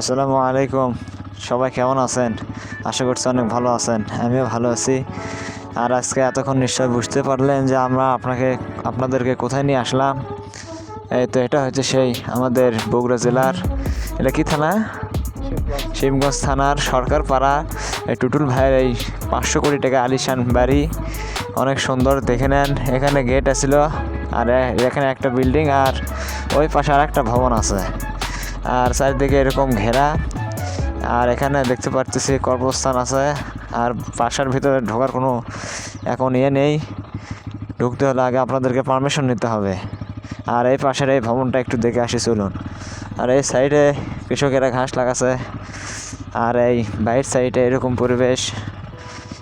আসসালামু আলাইকুম। সবাই কেমন আছেন? আশা করছি অনেক ভালো আছেন। আমিও ভালো আছি। আর আজকে এতক্ষণ নিশ্চয়ই বুঝতে পারলেন যে আমরা আপনাদেরকে কোথায় নিয়ে আসলাম। এই তো এটা হচ্ছে সেই আমাদের বগুড়া জেলার, এটা কি থানা? শিবগঞ্জ থানার সরকারপাড়া। এই টুটুল ভাইয়ের এই 500 কোটি টাকা আলিশান বাড়ি, অনেক সুন্দর। দেখে নেন, এখানে গেট আছিল, আর এখানে একটা বিল্ডিং, আর ওই পাশে আর একটা ভবন আছে, আর চারিদিকে এরকম ঘেরা। আর এখানে দেখতে পারতেছি কর্মস্থান আছে। আর বাসার ভিতরে ঢোকার কোনো এখন নেই। ঢুকতে হলে আগে আপনাদেরকে পারমিশন নিতে হবে। আর এই পাশের এই ভবনটা একটু দেখে আসি, চলুন। আর এই সাইডে কৃষকেরা ঘাস লাগাছে, আর এই বাইরের সাইডে এরকম পরিবেশ।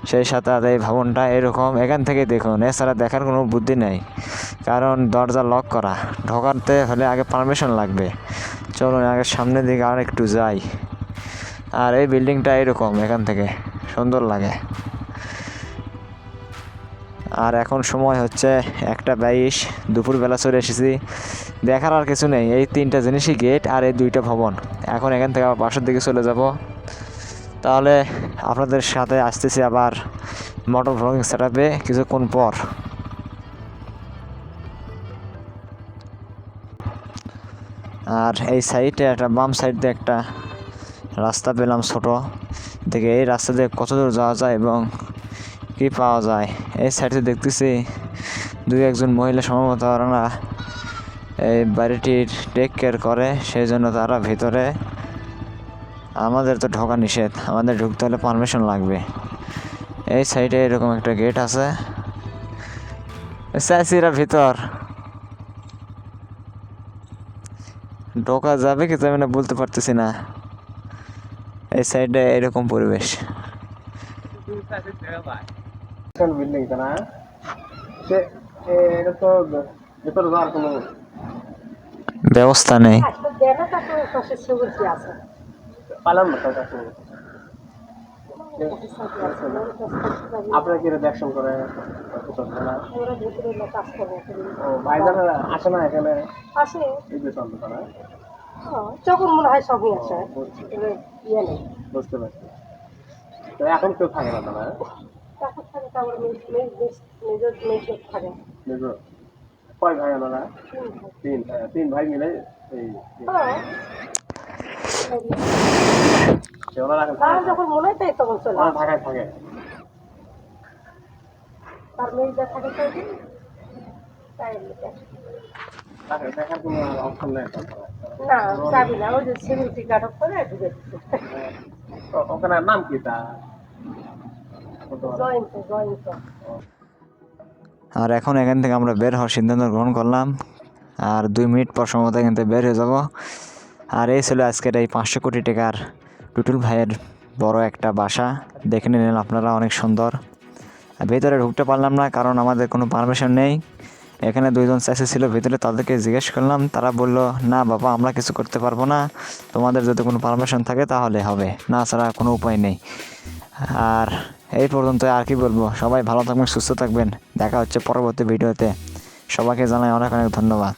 সেই সাথে আর এই ভবনটা এরকম, এখান থেকে দেখুন, এছাড়া দেখার কোনো বুদ্ধি নেই, কারণ দরজা লক করা। ঢোকাতে হলে আগে পারমিশন লাগবে। চলুন আগে সামনের দিকে আর একটু যাই। আর এই বিল্ডিংটা এরকম, এখান থেকে সুন্দর লাগে। আর এখন সময় হচ্ছে 1:22, দুপুরবেলা চলে এসেছি। দেখার আর কিছু নেই, এই 3টা জিনিসই গেট আর এই 2টা ভবন। এখন এখান থেকে আবার বাসার দিকে চলে যাব। তাহলে আপনাদের সাথে আসতেছি আবার মোটর ব্লগিং সেটআপে কিছুক্ষণ পর। আর এই সাইডে একটা, বাম সাইড দিয়ে একটা রাস্তা পেলাম ছোট। দেখে এই রাস্তা দিয়ে কত দূর যাওয়া যায় এবং কি পাওয়া যায়। এই সাইডে দেখতেছি 2-1 মহিলা, সম্ভবত ওরা এই বাড়িটির টেক কেয়ার করে, সেই জন্য তারা ভিতরে। আমাদের তো ঢোকা নিষেধ, আমাদের ঢুকতে হলে পারমিশন লাগবে। এই সাইডে এরকম একটা গেট আছে, চাইছিরা ভিতর ঢোকা যাবে কি যাবে না বলতে পারতেছি না। এই সাইডে এরকম পরিবেশ। বিল্ডিং না, এটা তো ভেতরে যাওয়ার কোনো ব্যবস্থা নেই। পালাম না তার কাছে। আপনারা কি দেখশন করে? ও ভাইজানেরা আসে না এখানে? আসে এই যে চন্দ্র তারা যখন মনে হয় সবই আসে। ইয়ে নেই, বুঝতে পারছি। তো এখন কেউ থাকে না তারা? তখন থাকে তারপর মেজর থাকে। মেজর কয় ভাই ওনারা? 3 ভাই মিলে এই ওনারা এখন তারা যখন মনে হয় তাই তখন চলে ওরা আসে। ঢাকায় থাকে। তার মেয়েটা থাকে তাই এমনিতে আসে। তাকে দেখার কোনো অপশন নেই তারা। না যাবি না, ওই যে সিকিউরিটি গার্ড অফ করে ঢুকে দিচ্ছে। তো ওখানে নাম কি তা? জয়ন্ত। আর এখন এখান থেকে আমরা বের হওয়ার সিদ্ধান্ত গ্রহণ করলাম। আর 2 মিনিট পর সম্ভবত এখান থেকে বের হয়ে যাব। আর এই ছিল আজকের এই 500 কোটি টাকার টুটুল ভাইয়ের বড় একটা বাসা। দেখে নিলেন আপনারা, অনেক সুন্দর। ভেতরে ঢুকতে পারলাম না, কারণ আমাদের কোনো পারমিশন নেই। এখানে 2জন চাষি ছিল ভিতরে, তাদেরকে জিজ্ঞেস করলাম, তারা বলল, না বাবা, আমরা কিছু করতে পারবো না, তোমাদের যদি কোনো পারমিশন থাকে তাহলে হবে, না ছাড়া কোনো উপায় নেই। আর এই পর্যন্ত, আর কি বলবো। সবাই ভালো থাকবেন, সুস্থ থাকবেন। দেখা হচ্ছে পরবর্তী ভিডিওতে। সবাইকে জানাই অনেক অনেক ধন্যবাদ।